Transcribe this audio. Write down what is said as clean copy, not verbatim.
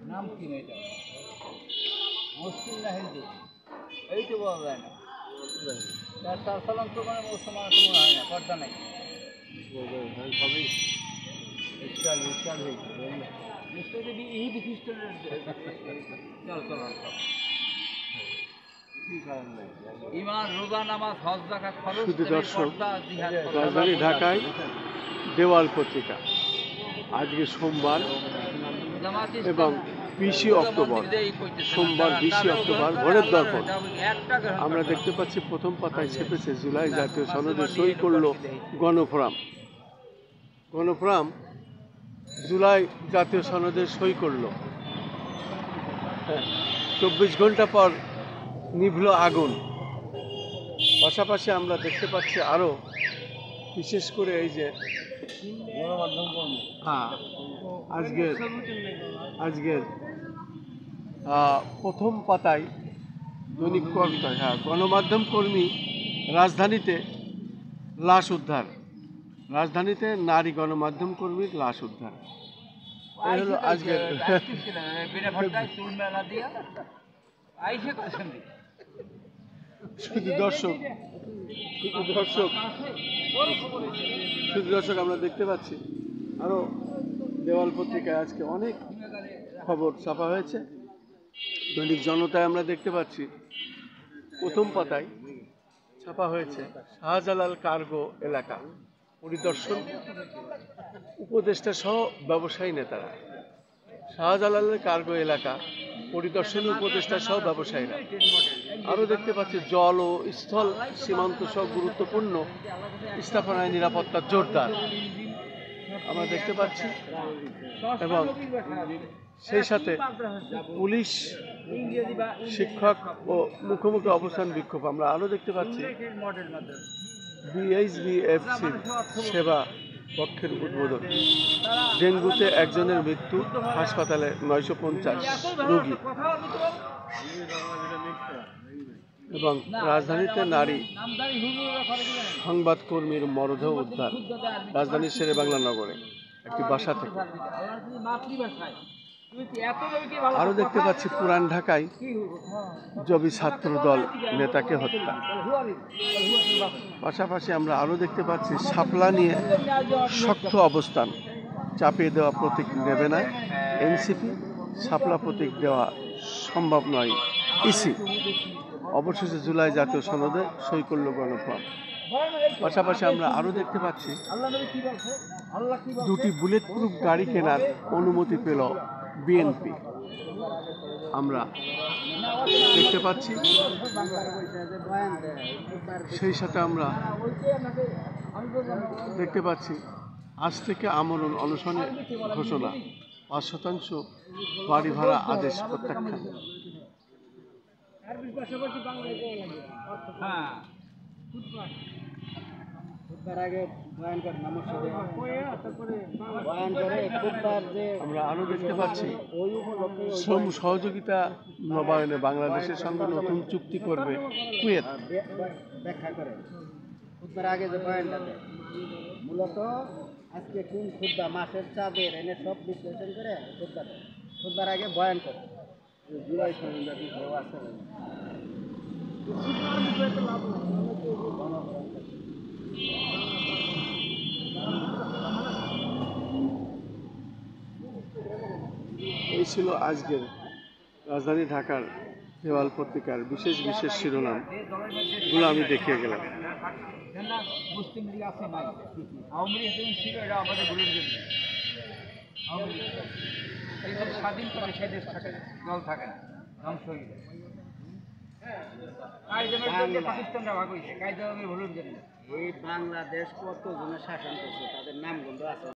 নাম কি এটা মুশকিল না হিন্দু এই তো বলা যায় না তার সালাম তো মানে মুসলমান তো মনে হয় না পর্দা নাই সবই স্টাইল হয়েছে নিশ্চয়ই এই বিশিষ্টের চল ইমান রোজা নামাজ হজ যাকাত ফরজ পর্দা জিহাদ রাজধানী ঢাকায় দেওয়াল পত্রিকা আজকে সোমবার এবং 20 অক্টোবর সোমবার 20 অক্টোবর ভোরের দর্পণ আমরা দেখতে পাচ্ছি প্রথম পাতায় ছেপেছে জুলাই জাতীয় সনদে সই করল গণফোরাম জুলাই জাতীয় সনদে সই করল 24 ঘন্টা পর নিভল আগুন। পাশাপাশি আমরা দেখতে পাচ্ছি আরও বিশেষ করে এই যে আজকের প্রথম পাতায় দৈনিক কর্তায় গণমাধ্যম কর্মী রাজধানীতে লাশ উদ্ধার, রাজধানীতে নারী গণমাধ্যম কর্মীর লাশ উদ্ধার। এই হলো আজকের শুধু দর্শক আমরা দেখতে পাচ্ছি আরো দেওয়াল পত্রিকায় আজকে অনেক খবর ছাপা হয়েছে। দৈনিক জনতায় আমরা দেখতে পাচ্ছি প্রথম পাতায় ছাপা হয়েছে শাহজালাল কার্গো এলাকা পরিদর্শন উপদেষ্টা সহ ব্যবসায়ী নেতারা। শাহজালালের কার্গো এলাকা পরিদর্শন উপদেষ্টা সহ ব্যবসায়ীরা। আরও দেখতে পাচ্ছি জল ও স্থল সীমান্ত সহ গুরুত্বপূর্ণ স্থাপনায় নিরাপত্তা জোরদার আমরা দেখতে পাচ্ছি এবং সেই সাথে পুলিশ শিক্ষক ও মুখোমুখি অবস্থান বিক্ষোভ আমরা আরও দেখতে পাচ্ছি। বিএইচবিএফসি সেবা পক্ষের উদ্বোধন। ডেঙ্গুতে একজনের মৃত্যু, হাসপাতালে 950 রোগী এবং রাজধানীতে নারী সংবাদকর্মীর মরদেহ উদ্ধার রাজধানীর শেরেবাংলা নগরে একটি বাসা থেকে। আরও দেখতে পাচ্ছি পুরান ঢাকায় জবি ছাত্র দল নেতাকে হত্যা। পাশাপাশি আমরা আরও দেখতে পাচ্ছি শাপলা নিয়ে শক্ত অবস্থান, চাপিয়ে দেওয়া প্রতীক নেবে না এনসিপি, শাপলা প্রতীক দেওয়া সম্ভব নয় ইসি। অবশেষে জুলাই জাতীয় সনদে সই করল গণফোরাম। পাশাপাশি আমরা আরও দেখতে পাচ্ছি দুটি বুলেট প্রুফ গাড়ি কেনার অনুমতি পেল বিএনপি। আমরা দেখতে পাচ্ছি সেই সাথে আমরা দেখতে পাচ্ছি আজ থেকে আমরণ অনশনের ঘোষণা, 5% বাড়ি ভাড়া আদেশ প্রত্যাখ্যান। আমরা আরো দেখতে পাচ্ছি শ্রম সহযোগিতা নবায়নে বাংলাদেশের সঙ্গে নতুন চুক্তি করবে কুয়েত। ব্যাখ্যা করে খুতবার আগে যে বয়ানটা দেয় মূলত আজকে কোন খুতবা মাসের চাঁদের এনে সব বিশ্লেষণ করে খুতবার আগে বয়ান করে জুলাই আছে। এই ছিল আজকের রাজধানী ঢাকার দেওয়াল পত্রিকার বিশেষ শিরোনামগুলো আমি দেখিয়ে গেলাম। মুসলিম লীগ আছে নাই, আওয়ামী লীগ ছিল, এটা আমাদের ভুলের জন্য। এই দেশ স্বাধীন করে সেই দেশ থাকে, দল থাকে না, ধ্বংস হয়ে যায়। পাকিস্তানরা ভাগ হয়েছে কায়দা ভুলের জন্য। এই বাংলাদেশ কত জনের শাসন করছে, তাদের নাম গন্ধ আছে।